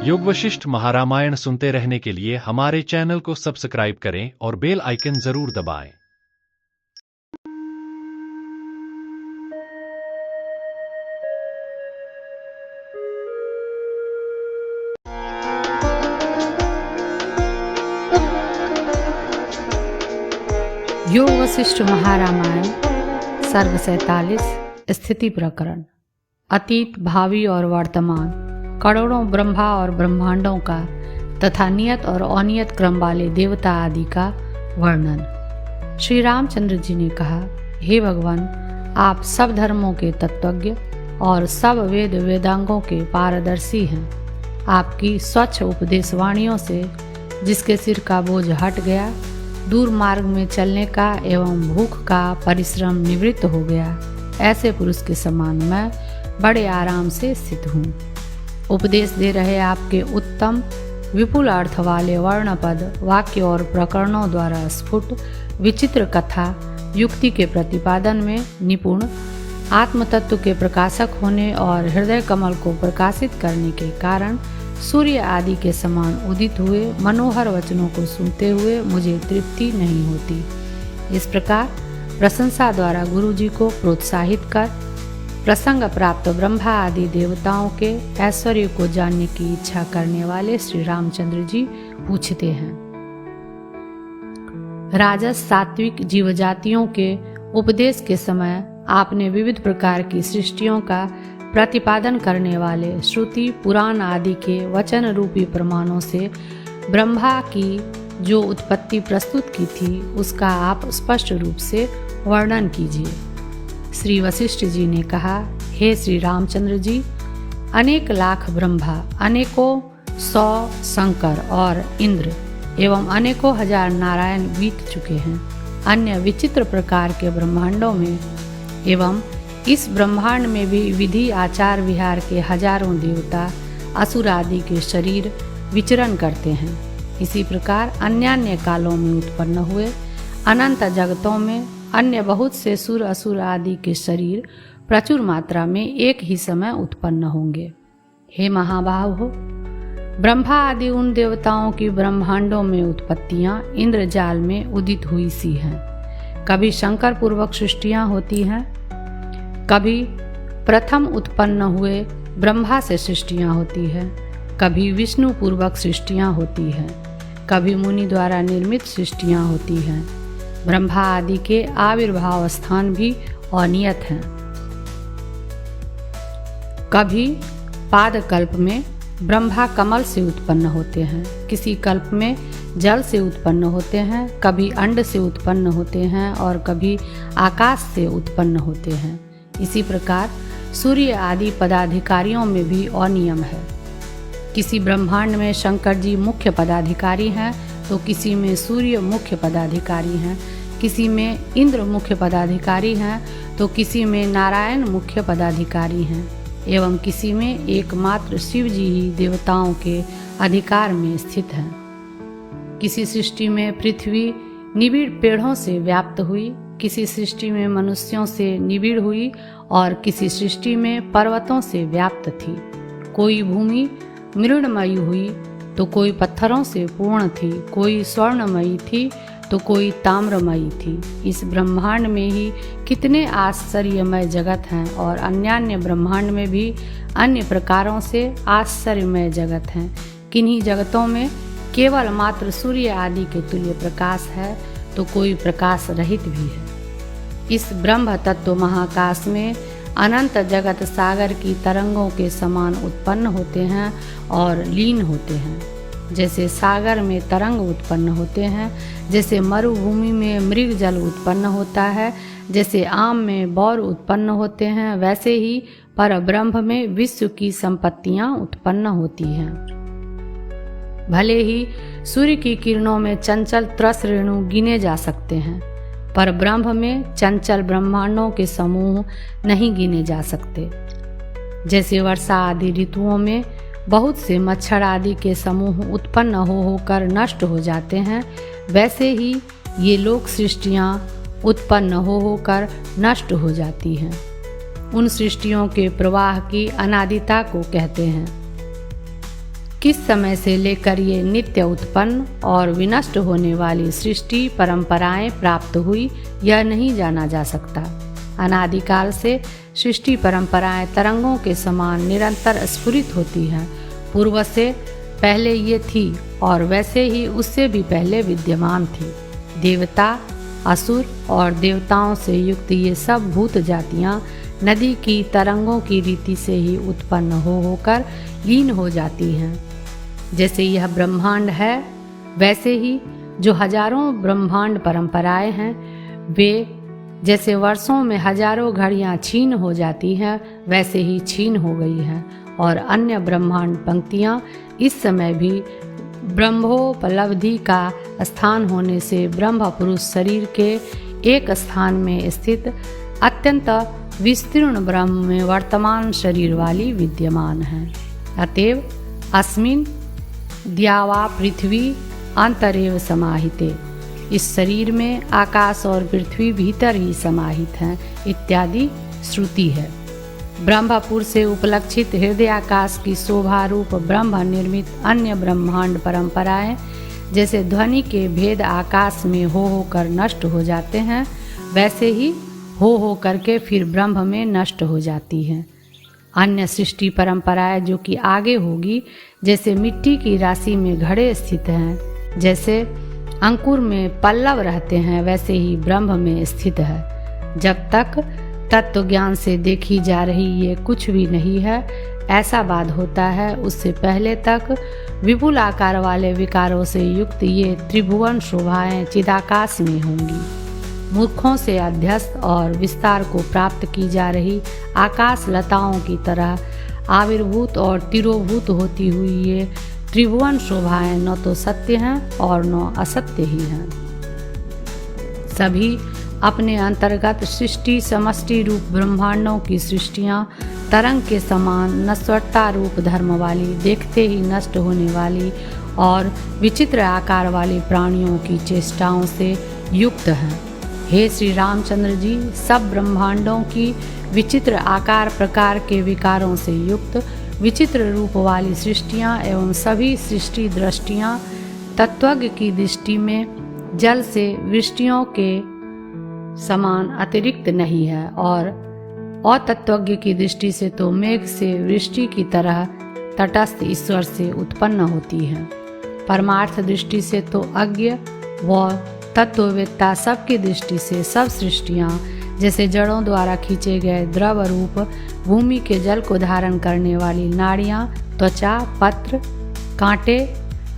योग वशिष्ठ महारामायण सुनते रहने के लिए हमारे चैनल को सब्सक्राइब करें और बेल आइकन जरूर दबाएं। योग वशिष्ठ महारामायण सर्ग 47 स्थिति प्रकरण। अतीत, भावी और वर्तमान करोड़ों ब्रह्मा और ब्रह्मांडों का तथा नियत और अनियत क्रम वाले देवता आदि का वर्णन। श्री रामचंद्र जी ने कहा, हे भगवान, आप सब धर्मों के तत्वज्ञ और सब वेद वेदांगों के पारदर्शी हैं। आपकी स्वच्छ उपदेश वाणियों से जिसके सिर का बोझ हट गया, दूर मार्ग में चलने का एवं भूख का परिश्रम निवृत्त हो गया, ऐसे पुरुष के समान मैं बड़े आराम से स्थित हूँ। उपदेश दे रहे आपके उत्तम विपुल अर्थ वाले वर्णपद वाक्य और प्रकरणों द्वारा स्फुट विचित्र कथा युक्ति के प्रतिपादन में निपुण, आत्मतत्व के प्रकाशक होने और हृदय कमल को प्रकाशित करने के कारण सूर्य आदि के समान उदित हुए मनोहर वचनों को सुनते हुए मुझे तृप्ति नहीं होती। इस प्रकार प्रशंसा द्वारा गुरु जी को प्रोत्साहित कर प्रसंग प्राप्त ब्रह्मा आदि देवताओं के ऐश्वर्य को जानने की इच्छा करने वाले श्री रामचंद्र जी पूछते हैं, राजस सात्विक जीव जातियों के उपदेश के समय आपने विविध प्रकार की सृष्टियों का प्रतिपादन करने वाले श्रुति पुराण आदि के वचन रूपी प्रमाणों से ब्रह्मा की जो उत्पत्ति प्रस्तुत की थी, उसका आप स्पष्ट रूप से वर्णन कीजिए। श्री वशिष्ठ जी ने कहा, हे श्री रामचंद्र जी, अनेक लाख ब्रह्मा, अनेकों सौ शंकर और इंद्र एवं अनेकों हजार नारायण बीत चुके हैं। अन्य विचित्र प्रकार के ब्रह्मांडों में एवं इस ब्रह्मांड में भी विधि आचार विहार के हजारों देवता असुर आदि के शरीर विचरण करते हैं। इसी प्रकार अन्य कालों में उत्पन्न हुए अनंत जगतों में अन्य बहुत से सुर असुर आदि के शरीर प्रचुर मात्रा में एक ही समय उत्पन्न होंगे। हे महाबाहो, ब्रह्मा आदि उन देवताओं की ब्रह्मांडों में उत्पत्तियां इंद्रजाल में उदित हुई सी हैं। कभी शंकर पूर्वक सृष्टियां होती हैं, कभी प्रथम उत्पन्न हुए ब्रह्मा से सृष्टियां होती हैं, कभी विष्णु पूर्वक सृष्टियां होती हैं, कभी मुनि द्वारा निर्मित सृष्टियां होती हैं। ब्रह्मा आदि के आविर्भाव स्थान भी अनियत हैं। कभी पाद कल्प में ब्रह्मा कमल से उत्पन्न होते हैं, किसी कल्प में जल से उत्पन्न होते हैं, कभी अंड से उत्पन्न होते हैं और कभी आकाश से उत्पन्न होते हैं। इसी प्रकार सूर्य आदि पदाधिकारियों में भी अनियम है। किसी ब्रह्मांड में शंकर जी मुख्य पदाधिकारी हैं, तो किसी में सूर्य मुख्य पदाधिकारी हैं, किसी में इंद्र मुख्य पदाधिकारी हैं, तो किसी में नारायण मुख्य पदाधिकारी हैं, एवं किसी में एकमात्र शिव जी ही देवताओं के अधिकार में स्थित हैं। किसी सृष्टि में पृथ्वी निबिड़ पेड़ों से व्याप्त हुई, किसी सृष्टि में मनुष्यों से निबिड़ हुई और किसी सृष्टि में पर्वतों से व्याप्त थी। कोई भूमि मृणमयी हुई तो कोई पत्थरों से पूर्ण थी, कोई स्वर्णमयी थी तो कोई ताम्रमयी थी। इस ब्रह्मांड में ही कितने आश्चर्यमय जगत हैं और अन्य ब्रह्मांड में भी अन्य प्रकारों से आश्चर्यमय जगत हैं। किन्हीं जगतों में केवल मात्र सूर्य आदि के तुल्य प्रकाश है, तो कोई प्रकाश रहित भी है। इस ब्रह्म तत्व महाकाश में अनंत जगत सागर की तरंगों के समान उत्पन्न होते हैं और लीन होते हैं। जैसे सागर में तरंग उत्पन्न होते हैं, जैसे मरुभूमि में मृग जल उत्पन्न होता है, जैसे आम में बौर उत्पन्न होते हैं, वैसे ही पर ब्रह्म में विश्व की संपत्तियां उत्पन्न होती हैं। भले ही सूर्य की किरणों में चंचल त्रस रेणु गिने जा सकते हैं, पर ब्रह्म में चंचल ब्रह्मांडों के समूह नहीं गिने जा सकते। जैसे वर्षा आदि ऋतुओं में बहुत से मच्छर आदि के समूह उत्पन्न होकर नष्ट हो जाते हैं, वैसे ही ये लोक सृष्टियाँ उत्पन्न होकर नष्ट हो जाती हैं। उन सृष्टियों के प्रवाह की अनादिता को कहते हैं। किस समय से लेकर ये नित्य उत्पन्न और विनष्ट होने वाली सृष्टि परंपराएं प्राप्त हुई, यह नहीं जाना जा सकता। अनादिकाल से सृष्टि परंपराएं तरंगों के समान निरंतर स्फुरित होती हैं। पूर्व से पहले ये थी और वैसे ही उससे भी पहले विद्यमान थी। देवता, असुर और देवताओं से युक्त ये सब भूत जातियाँ नदी की तरंगों की रीति से ही उत्पन्न होकर लीन हो जाती हैं। जैसे यह ब्रह्मांड है, वैसे ही जो हजारों ब्रह्मांड परंपराएं हैं, वे जैसे वर्षों में हजारों घड़ियां छीन हो जाती हैं, वैसे ही छीन हो गई हैं। और अन्य ब्रह्मांड पंक्तियां इस समय भी ब्रह्मोपलब्धि का स्थान होने से ब्रह्म पुरुष शरीर के एक स्थान में स्थित अत्यंत विस्तीर्ण ब्रह्म में वर्तमान शरीर वाली विद्यमान है। अतएव अस्मिन् द्यावा पृथ्वी अंतरेव समाहिते, इस शरीर में आकाश और पृथ्वी भीतर ही समाहित हैं इत्यादि श्रुति है। ब्रह्मपुर से उपलक्षित हृदय आकाश की शोभा रूप ब्रह्म निर्मित अन्य ब्रह्मांड परंपराएं जैसे ध्वनि के भेद आकाश में हो होकर नष्ट हो जाते हैं, वैसे ही हो करके फिर ब्रह्म में नष्ट हो जाती हैं। अन्य सृष्टि परंपराएं जो कि आगे होगी, जैसे मिट्टी की राशि में घड़े स्थित हैं, जैसे अंकुर में पल्लव रहते हैं, वैसे ही ब्रह्म में स्थित है। जब तक तत्व ज्ञान से देखी जा रही ये कुछ भी नहीं है, ऐसा बात होता है, उससे पहले तक विपुल आकार वाले विकारों से युक्त ये त्रिभुवन शोभाएं चिदाकाश में होंगी। मूर्खों से अध्यस्त और विस्तार को प्राप्त की जा रही आकाश लताओं की तरह आविर्भूत और तिरोभूत होती हुई ये त्रिभुवन शोभाएं न तो सत्य हैं और न असत्य ही हैं। सभी अपने अंतर्गत सृष्टि समष्टि रूप ब्रह्मांडों की सृष्टियां तरंग के समान नश्वरता रूप धर्म वाली, देखते ही नष्ट होने वाली और विचित्र आकार वाली प्राणियों की चेष्टाओं से युक्त हैं। हे श्री रामचंद्र जी, सब ब्रह्मांडों की विचित्र आकार प्रकार के विकारों से युक्त विचित्र रूप वाली सृष्टियां एवं सभी सृष्टि दृष्टियां तत्वज्ञ की दृष्टि में जल से वृष्टियों के समान अतिरिक्त नहीं है और अतत्वज्ञ की दृष्टि से तो मेघ से वृष्टि की तरह तटस्थ ईश्वर से उत्पन्न होती है। परमार्थ दृष्टि से तो अज्ञ व तत्ववेत्ता सबकी दृष्टि से सब सृष्टियाँ जैसे जड़ों द्वारा खींचे गए द्रव रूप भूमि के जल को धारण करने वाली नाड़ियाँ, त्वचा, पत्र, कांटे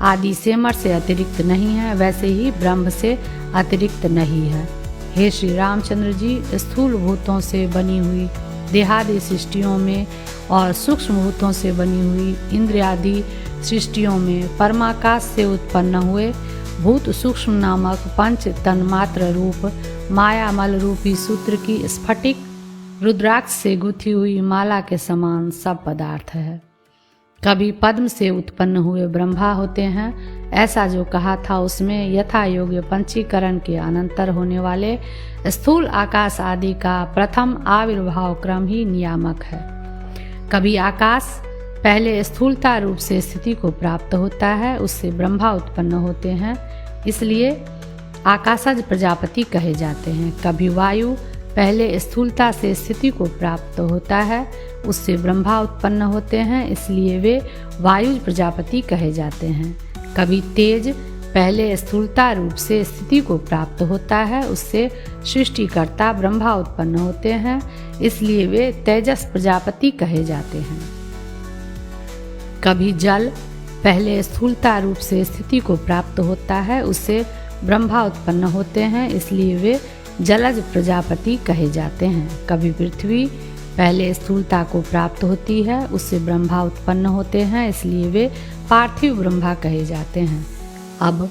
आदि सेमर से अतिरिक्त नहीं है, वैसे ही ब्रह्म से अतिरिक्त नहीं है। हे श्री रामचंद्र जी, स्थूल भूतों से बनी हुई देहादि सृष्टियों में और सूक्ष्म भूतों से बनी हुई इंद्रियादि सृष्टियों में परमाकाश से उत्पन्न हुए भूत सूक्ष्म नामक पंच तन्मात्र रूप मायामल रूपी सूत्र की स्फटिक रुद्राक्ष से गुथी हुई माला के समान सब पदार्थ है। कभी पद्म से उत्पन्न हुए ब्रह्मा होते हैं, ऐसा जो कहा था उसमें यथा योग्य पंचीकरण के अनंतर होने वाले स्थूल आकाश आदि का प्रथम आविर्भाव क्रम ही नियामक है। कभी आकाश पहले स्थूलता रूप से स्थिति को प्राप्त होता है, उससे ब्रह्मा उत्पन्न होते हैं, इसलिए आकाशज प्रजापति कहे जाते हैं। कभी वायु पहले स्थूलता से स्थिति को प्राप्त होता है, उससे ब्रह्मा उत्पन्न होते हैं, इसलिए वे वायु प्रजापति कहे जाते हैं। कभी तेज पहले स्थूलता रूप से स्थिति को प्राप्त होता है, उससे सृष्टिकर्ता ब्रह्मा उत्पन्न होते हैं, इसलिए वे तेजस प्रजापति कहे जाते हैं। कभी जल पहले स्थूलता रूप से स्थिति को प्राप्त होता है, उससे ब्रह्मा उत्पन्न होते हैं, इसलिए वे जलज प्रजापति कहे जाते हैं। कभी पृथ्वी पहले स्थूलता को प्राप्त होती है, उससे ब्रह्मा उत्पन्न होते हैं, इसलिए वे पार्थिव ब्रह्मा कहे जाते हैं। अब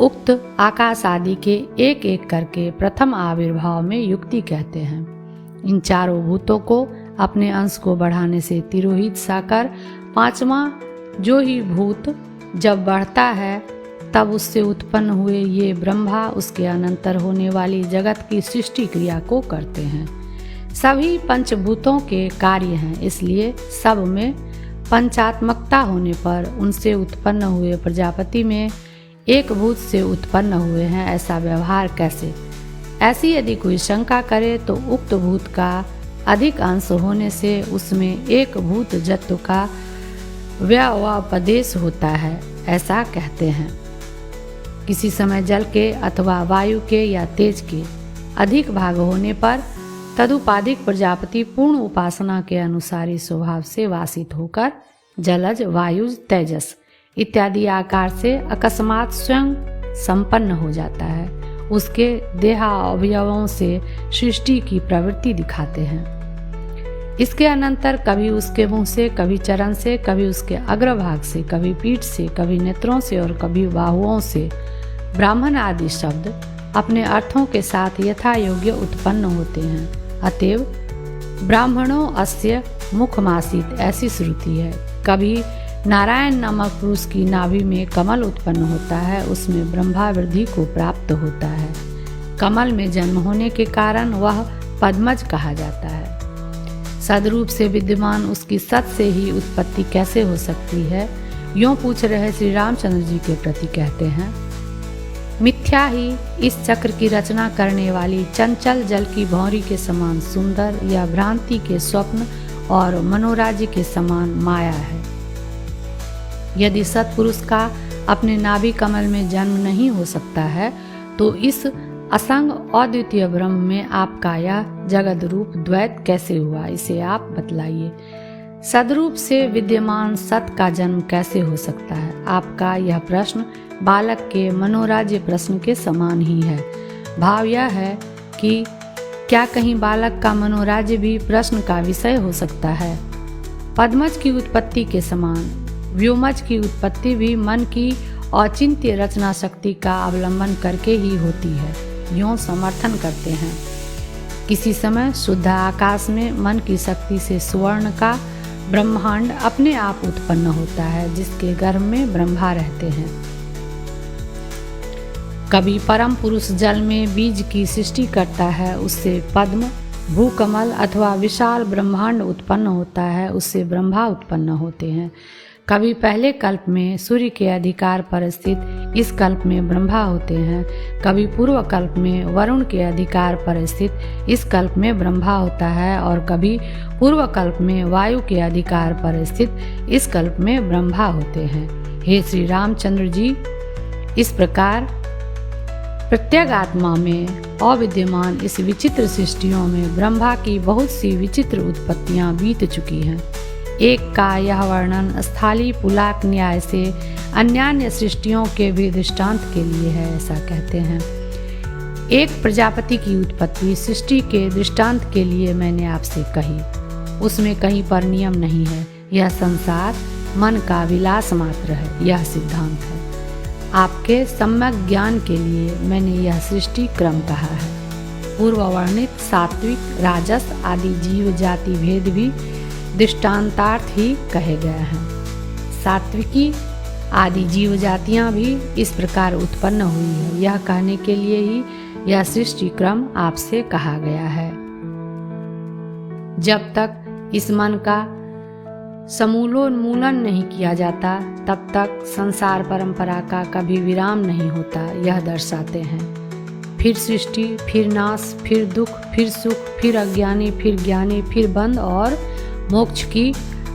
उक्त आकाश आदि के एक एक करके प्रथम आविर्भाव में युक्ति कहते हैं। इन चारों भूतों को अपने अंश को बढ़ाने से तिरोहित साकर पांचवा जो ही भूत जब बढ़ता है, तब उससे उत्पन्न हुए ये ब्रह्मा उसके अनंतर होने वाली जगत की सृष्टि क्रिया को करते हैं। सभी पंचभूतों के कार्य हैं, इसलिए सब में पंचात्मकता होने पर उनसे उत्पन्न हुए प्रजापति में एक भूत से उत्पन्न हुए हैं, ऐसा व्यवहार कैसे? ऐसी यदि कोई शंका करे तो उक्त भूत का अधिक अंश होने से उसमें एक भूत जत्व का व्यवपदेश होता है, ऐसा कहते हैं। किसी समय जल के अथवा वायु के या तेज के अधिक भाग होने पर तदुपाधिक प्रजापति पूर्ण उपासना के अनुसारी स्वभाव से वासित होकर जलज, वायुज, तेजस इत्यादि आकार से अकस्मात स्वयं संपन्न हो जाता है। उसके देहा अवयवों से सृष्टि की प्रवृत्ति दिखाते हैं। इसके अनंतर कभी उसके मुंह से, कभी चरण से, कभी उसके अग्रभाग से, कभी पीठ से, कभी नेत्रों से और कभी बाहुओं से ब्राह्मण आदि शब्द अपने अर्थों के साथ यथा योग्य उत्पन्न होते हैं। अतएव ब्राह्मणों अस्य मुखमासीत ऐसी श्रुति है। कभी नारायण नामक पुरुष की नाभि में कमल उत्पन्न होता है, उसमें ब्रह्मा वृद्धि को प्राप्त होता है। कमल में जन्म होने के कारण वह पद्मज कहा जाता है। सदरूप से विद्यमान उसकी सत से ही उत्पत्ति कैसे हो सकती है, यूं पूछ रहे श्री रामचंद्र जी के प्रति कहते हैं, मिथ्या ही इस चक्र की रचना करने वाली चंचल जल की भौरी के समान सुंदर या भ्रांति के स्वप्न और मनोराज्य के समान माया है। यदि सत्पुरुष का अपने नाभि कमल में जन्म नहीं हो सकता है तो इस असंग अद्वितीय ब्रह्म में आपका यह जगद रूप द्वैत कैसे हुआ, इसे आप बतलाइए। सदरूप से विद्यमान सत का जन्म कैसे हो सकता है? आपका यह प्रश्न बालक के मनोराज्य प्रश्न के समान ही है। भाव यह है कि क्या कहीं बालक का मनोराज्य भी प्रश्न का विषय हो सकता है? पद्मज की उत्पत्ति के समान व्योमज की उत्पत्ति भी मन की औचित्य रचना शक्ति का अवलंबन करके ही होती है, यूं समर्थन करते हैं। किसी समय शुद्ध आकाश में मन की शक्ति से स्वर्ण का ब्रह्मांड अपने आप उत्पन्न होता है, जिसके गर्भ में ब्रह्मा रहते हैं। कभी परम पुरुष जल में बीज की सृष्टि करता है, उससे पद्म, भूकमल अथवा विशाल ब्रह्मांड उत्पन्न होता है, उससे ब्रह्मा उत्पन्न होते हैं। कभी पहले कल्प में सूर्य के अधिकार पर स्थित इस कल्प में ब्रह्मा होते हैं, कभी पूर्व कल्प में वरुण के अधिकार पर स्थित इस कल्प में ब्रह्मा होता है और कभी पूर्व कल्प में वायु के अधिकार पर स्थित इस कल्प में ब्रह्मा होते हैं। हे श्री रामचंद्र जी, इस प्रकार प्रत्येक आत्मा में अविद्यमान इस विचित्र सृष्टियों में ब्रह्मा की बहुत सी विचित्र उत्पत्तियां बीत चुकी हैं। एक का यह वर्णन स्थाली पुलाक न्याय से अन्यान्य सृष्टियों के भी दृष्टांत के लिए है, ऐसा कहते हैं। एक प्रजापति की उत्पत्ति सृष्टि के दृष्टांत के लिए मैंने आपसे कही, उसमें कहीं पर नियम नहीं है। यह संसार मन का विलास मात्र है, यह सिद्धांत है। आपके सम्यक ज्ञान के लिए मैंने यह सृष्टि क्रम कहा है। पूर्व वर्णित सात्विक, राजस आदि जीव जाति भेद भी दृष्टांतार्थ ही कहे गए हैं। सात्विकी आदि जीव जातियां भी इस प्रकार उत्पन्न हुई है, यह कहने के लिए ही यह सृष्टि क्रम आपसे कहा गया है। जब तक इस मन का समूलोन्मूलन नहीं किया जाता तब तक संसार परंपरा का कभी विराम नहीं होता, यह दर्शाते हैं। फिर सृष्टि, फिर नाश, फिर दुख, फिर सुख, फिर अज्ञानी, फिर ज्ञानी, फिर बंध और मोक्ष की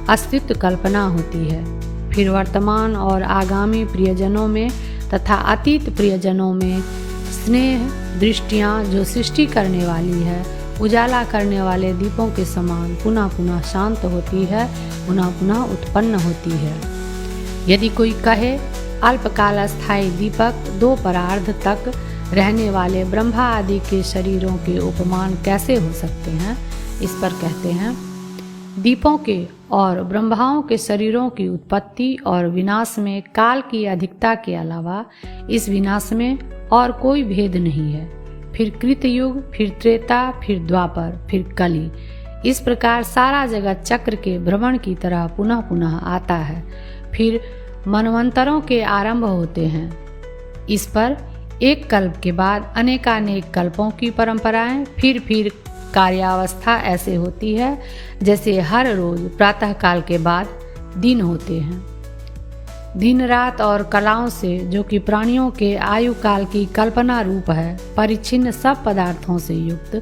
अस्तित्व कल्पना होती है। फिर वर्तमान और आगामी प्रियजनों में तथा अतीत प्रियजनों में स्नेह दृष्टियाँ जो सृष्टि करने वाली है, उजाला करने वाले दीपों के समान पुनः पुनः शांत होती है, पुनः पुनः उत्पन्न होती है। यदि कोई कहे अल्पकाल स्थायी दीपक दो परार्ध तक रहने वाले ब्रह्मा आदि के शरीरों के उपमान कैसे हो सकते हैं, इस पर कहते हैं, दीपों के और ब्रह्माओं के शरीरों की उत्पत्ति और विनाश में काल की अधिकता के अलावा इस विनाश में और कोई भेद नहीं है। फिर कृतयुग, फिर त्रेता, फिर द्वापर, फिर कली, इस प्रकार सारा जगत चक्र के भ्रमण की तरह पुनः पुनः आता है। फिर मनवंतरों के आरंभ होते हैं। इस पर एक कल्प के बाद अनेकानेक कल्पों की परंपराएं, फिर कार्यावस्था ऐसे होती है जैसे हर रोज प्रातः काल के बाद दिन होते हैं। दिन रात और कलाओं से, जो कि प्राणियों के आयु काल की कल्पना रूप है, परिच्छिन्न सब पदार्थों से युक्त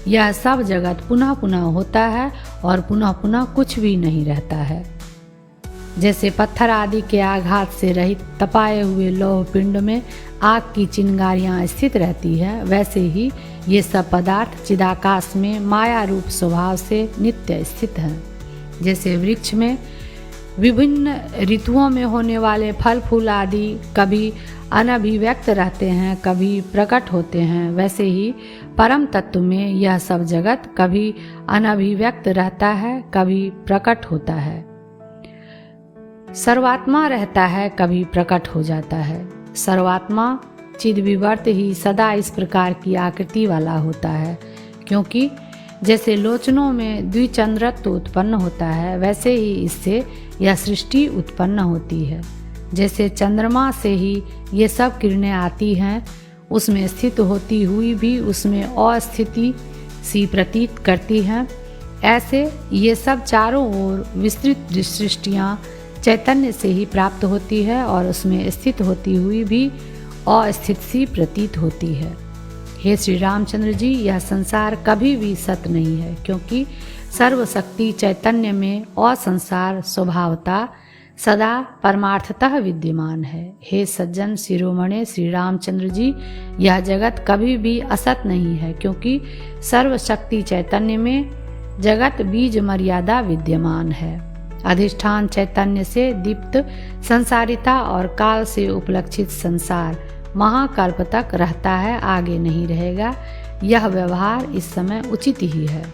यह सब जगत पुनः पुनः होता है और पुनः पुनः कुछ भी नहीं रहता है। जैसे पत्थर आदि के आघात से रहित तपाए हुए लौह पिंड में आग की चिंगारियां स्थित रहती है, वैसे ही ये सब पदार्थ चिदाकाश में माया रूप स्वभाव से नित्य स्थित हैं। जैसे वृक्ष में विभिन्न ऋतुओं में होने वाले फल फूल आदि कभी अनभिव्यक्त रहते हैं, कभी प्रकट होते हैं, वैसे ही परम तत्व में यह सब जगत कभी अनभिव्यक्त रहता है, कभी प्रकट होता है। सर्वात्मा रहता है, कभी प्रकट हो जाता है। सर्वात्मा चिद्विवर्त ही सदा इस प्रकार की आकृति वाला होता है, क्योंकि जैसे लोचनों में द्विचंद्रत्व उत्पन्न होता है, वैसे ही इससे यह सृष्टि उत्पन्न होती है। जैसे चंद्रमा से ही ये सब किरणें आती हैं, उसमें स्थित होती हुई भी उसमें अस्थिति सी प्रतीत करती हैं, ऐसे ये सब चारों ओर विस्तृत सृष्टियाँ चैतन्य से ही प्राप्त होती है और उसमें स्थित होती हुई भी अस्थित सी प्रतीत होती है। हे श्री रामचंद्र जी, यह संसार कभी भी सत्य नहीं है, क्योंकि सर्वशक्ति चैतन्य में असंसार स्वभावता सदा परमार्थतः विद्यमान है। हे सज्जन शिरोमणे श्री रामचंद्र जी, यह जगत कभी भी असत नहीं है, क्योंकि सर्वशक्ति चैतन्य में जगत बीज मर्यादा विद्यमान है। अधिष्ठान चैतन्य से दीप्त संसारिता और काल से उपलक्षित संसार महाकल्प तक रहता है, आगे नहीं रहेगा। यह व्यवहार इस समय उचित ही है।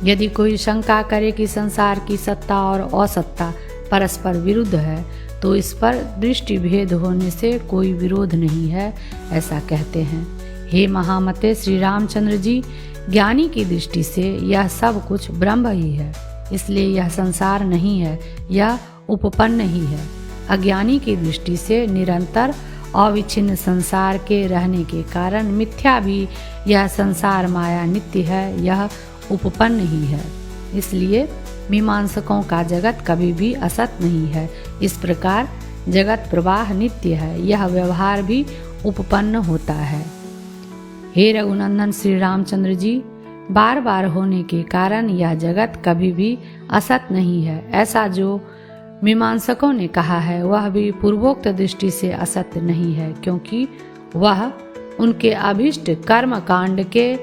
यदि कोई शंका करे कि संसार की सत्ता और असत्ता परस्पर विरुद्ध है, तो इस पर दृष्टि भेद होने से कोई विरोध नहीं है, ऐसा कहते हैं। हे महामते श्री रामचंद्र जी, ज्ञानी की दृष्टि से यह सब कुछ ब्रह्म ही है, इसलिए यह संसार नहीं है, यह उपपन्न ही है। अज्ञानी की दृष्टि से निरंतर अविच्छिन्न संसार के रहने के कारण मिथ्या भी यह संसार माया नित्य है, यह उपपन्न ही है। इसलिए मीमांसकों का जगत कभी भी असत नहीं है। इस प्रकार जगत प्रवाह नित्य है, यह व्यवहार भी उपपन्न होता है। हे रघुनंदन श्री रामचंद्र जी, बार बार होने के कारण यह जगत कभी भी असत नहीं है, ऐसा जो मीमांसकों ने कहा है वह भी पूर्वोक्त दृष्टि से असत्य नहीं है, क्योंकि वह उनके अभिष्ट कर्म कांड के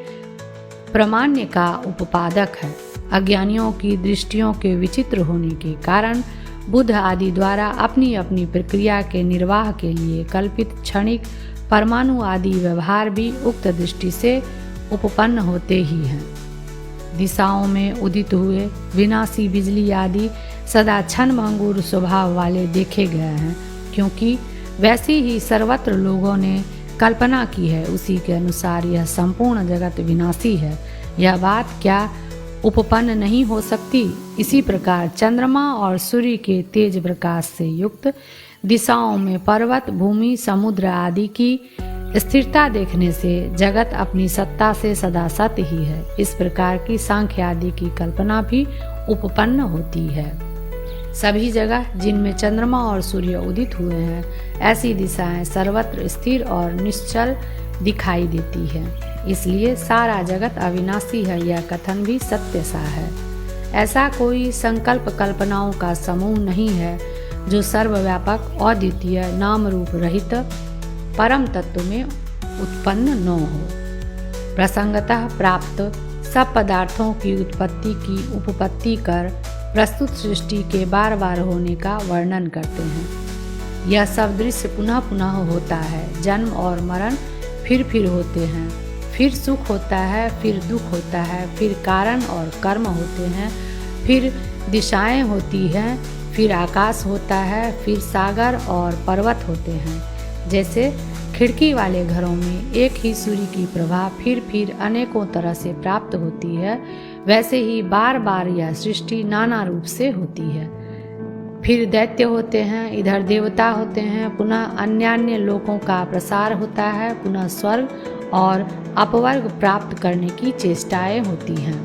प्रमाण्य का उपादक है। अज्ञानियों की दृष्टियों के विचित्र होने के कारण बुद्ध आदि द्वारा अपनी अपनी प्रक्रिया के निर्वाह के लिए कल्पित क्षणिक परमाणु आदि व्यवहार भी उक्त दृष्टि से उपपन्न होते ही हैं। दिशाओं में उदित हुए विनाशी बिजली आदि सदा क्षण भंगुर स्वभाव वाले देखे गए हैं, क्योंकि वैसी ही सर्वत्र लोगों ने कल्पना की है, उसी के अनुसार यह संपूर्ण जगत विनाशी है। यह बात क्या उपपन्न नहीं हो सकती? इसी प्रकार चंद्रमा और सूर्य के तेज प्रकाश से युक्त दिशाओं में पर्वत, भूमि, समुद्र आदि की स्थिरता देखने से जगत अपनी सत्ता से सदा सत्य ही है। इस प्रकार की सांख्य आदि की कल्पना भी उपपन्न होती है। सभी जगह जिनमें चंद्रमा और सूर्य उदित हुए हैं, ऐसी दिशाएं सर्वत्र स्थिर और निश्चल दिखाई देती है। इसलिए सारा जगत अविनाशी है, यह कथन भी सत्य सा है। ऐसा कोई संकल्प कल्पनाओं का समूह नहीं है जो सर्वव्यापक अद्वितीय नाम रूप रहित परम तत्व में उत्पन्न न हो। प्रसंगतः प्राप्त सब पदार्थों की उत्पत्ति की उपपत्ति कर प्रस्तुत सृष्टि के बार बार होने का वर्णन करते हैं। यह सब दृश्य पुनः पुनः होता है। जन्म और मरण फिर फिर होते हैं, फिर सुख होता है, फिर दुख होता है, फिर कारण और कर्म होते हैं, फिर दिशाएं होती हैं, फिर आकाश होता है, फिर सागर और पर्वत होते हैं। जैसे खिड़की वाले घरों में एक ही सूर्य की प्रभा फिर अनेकों तरह से प्राप्त होती है, वैसे ही बार बार यह सृष्टि नाना रूप से होती है। फिर दैत्य होते हैं, इधर देवता होते हैं, पुनः अन्यान्य लोकों का प्रसार होता है, पुनः स्वर्ग और अपवर्ग प्राप्त करने की चेष्टाएं होती हैं।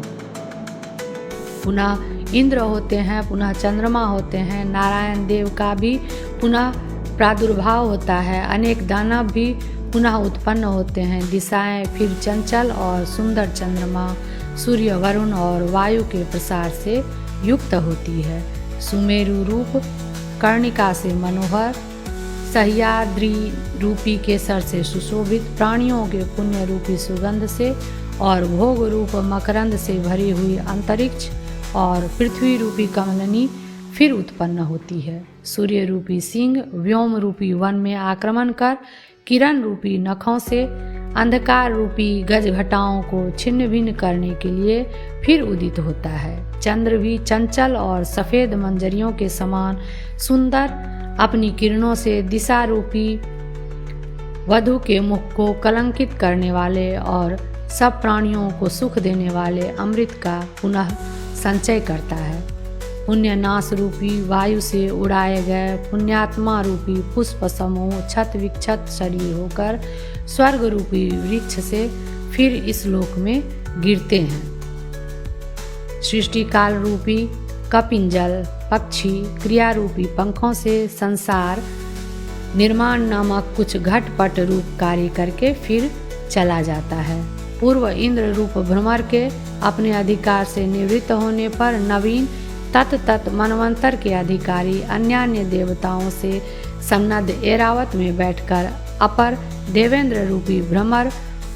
पुनः इंद्र होते हैं, पुनः चंद्रमा होते हैं, नारायण देव का भी पुनः प्रादुर्भाव होता है, अनेक दानव भी पुनः उत्पन्न होते हैं। दिशाएं फिर चंचल और सुंदर चंद्रमा, सूर्य, वरुण और वायु के प्रसार से युक्त होती है। सुमेरु रूप कर्णिका से मनोहर, सह्याद्री रूपी केसर से सुशोभित, प्राणियों के पुण्य रूपी सुगंध से और भोग रूप मकरंद से भरी हुई अंतरिक्ष और पृथ्वी रूपी कमलनी फिर उत्पन्न होती है। सूर्य रूपी सिंह व्योम रूपी वन में आक्रमण कर किरण रूपी नखों से अंधकार रूपी गजघटाओं को छिन्न भिन्न करने के लिए फिर उदित होता है। चंद्र भी चंचल और सफेद मंजरियों के समान सुंदर, अपनी किरणों से दिशा रूपी वधु के मुख को कलंकित करने वाले और सब प्राणियों को सुख देने वाले अमृत का पुनः संचय करता है। पुण्य नाश रूपी वायु से उड़ाए गए पुण्यात्मा रूपी पुष्प समूह छत विक्षत शरीर होकर स्वर्ग रूपी वृक्ष से फिर इस लोक में गिरते हैं। सृष्टि काल रूपी कपिंजल पक्षी क्रिया रूपी पंखों से संसार निर्माण नामक कुछ घटपट रूप कार्य करके फिर चला जाता है। पूर्व इंद्र रूप भ्रमर के अपने अधिकार से निवृत्त होने पर नवीन तत् मनवंतर के अधिकारी अन्य देवताओं से सम्नद्ध ऐरावत में बैठकर अपर देवेंद्र रूपी भ्रमर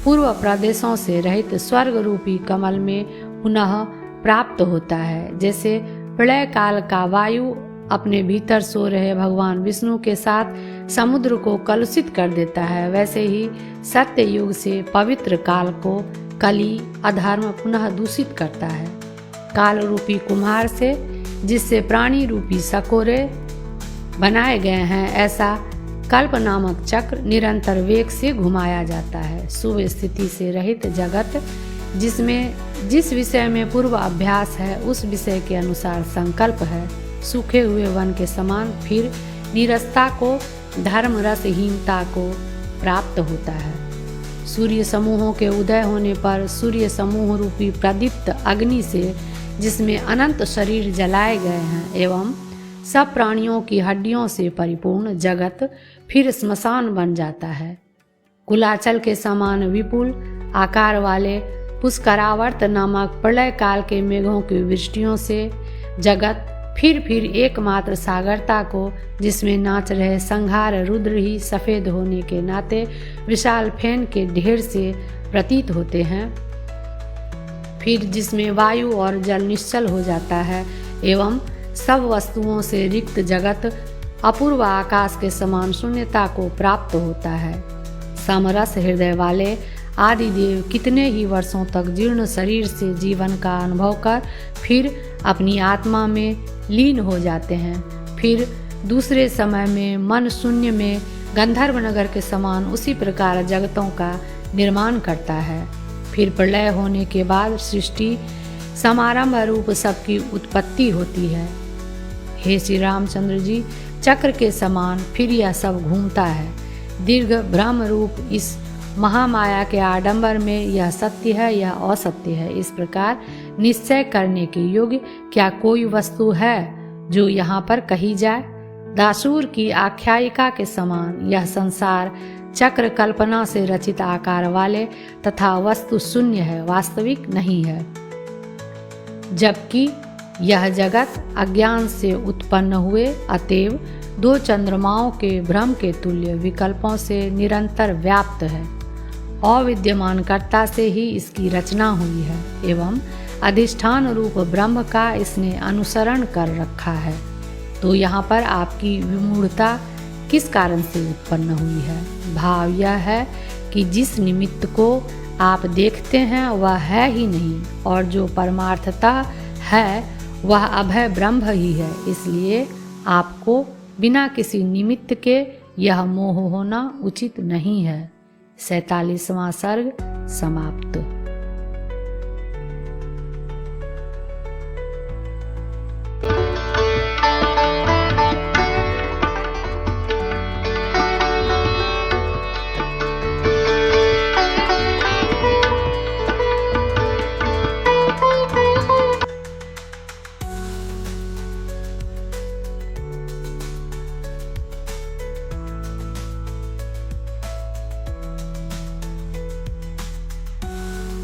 पूर्व प्रदेशों से रहित स्वर्ग रूपी कमल में पुनः प्राप्त होता है। जैसे प्रलय काल का वायु अपने भीतर सो रहे भगवान विष्णु के साथ समुद्र को कलुषित कर देता है, वैसे ही सत्य युग से पवित्र काल को कली अधर्म पुनः दूषित करता है। काल रूपी कुम्हार से जिससे प्राणी रूपी सकोरे बनाए गए हैं, ऐसा कल्प नामक चक्र निरंतर वेग से घुमाया जाता है। शुभ स्थिति से रहित जगत जिसमें जिस विषय में पूर्व अभ्यास है उस विषय के अनुसार संकल्प है, सूखे हुए वन के समान फिर नीरसता को धर्म रसहीनता को प्राप्त होता है। सूर्य समूहों के उदय होने पर सूर्य समूह रूपी प्रदीप्त अग्नि से जिसमें अनंत शरीर जलाए गए हैं एवं सब प्राणियों की हड्डियों से परिपूर्ण जगत फिर स्मशान बन जाता है। कुलाचल के समान विपुल आकार वाले पुष्करावर्त नामक प्रलय काल के मेघों की वृष्टियों से जगत फिर एकमात्र सागरता को जिसमें नाच रहे संहार रुद्र ही सफेद होने के नाते विशाल फेन के ढेर से प्रतीत होते हैं, फिर जिसमें वायु और जल निश्चल हो जाता है एवं सब वस्तुओं से रिक्त जगत अपूर्व आकाश के समान शून्यता को प्राप्त होता है। समरस हृदय वाले आदिदेव कितने ही वर्षों तक जीर्ण शरीर से जीवन का अनुभव कर फिर अपनी आत्मा में लीन हो जाते हैं। फिर दूसरे समय में मन शून्य में गंधर्व नगर के समान उसी प्रकार जगतों का निर्माण करता है। फिर प्रलय होने के बाद सृष्टि समारंभ रूप सबकी उत्पत्ति होती है। हे श्री रामचंद्र जी, चक्र के समान फिर यह सब घूमता है। दीर्घ भ्रम रूप इस महामाया के आडंबर में यह सत्य है यह असत्य है, इस प्रकार निश्चय करने के योग्य क्या कोई वस्तु है जो यहाँ पर कही जाए। दासूर की आख्यायिका के समान यह संसार चक्र कल्पना से रचित आकार वाले तथा वस्तु शून्य है, वास्तविक नहीं है, जबकि यह जगत अज्ञान से उत्पन्न हुए अतएव दो चंद्रमाओं के भ्रम के तुल्य विकल्पों से निरंतर व्याप्त है। अविद्यमान कर्ता से ही इसकी रचना हुई है एवं अधिष्ठान रूप ब्रह्म का इसने अनुसरण कर रखा है। तो यहाँ पर आपकी विमूढ़ता किस कारण से उत्पन्न हुई है? भाव यह है कि जिस निमित्त को आप देखते हैं वह है ही नहीं और जो परमार्थतः है वह अभय ब्रह्म ही है, इसलिए आपको बिना किसी निमित्त के यह मोह होना उचित नहीं है। 47वां सर्ग समाप्त।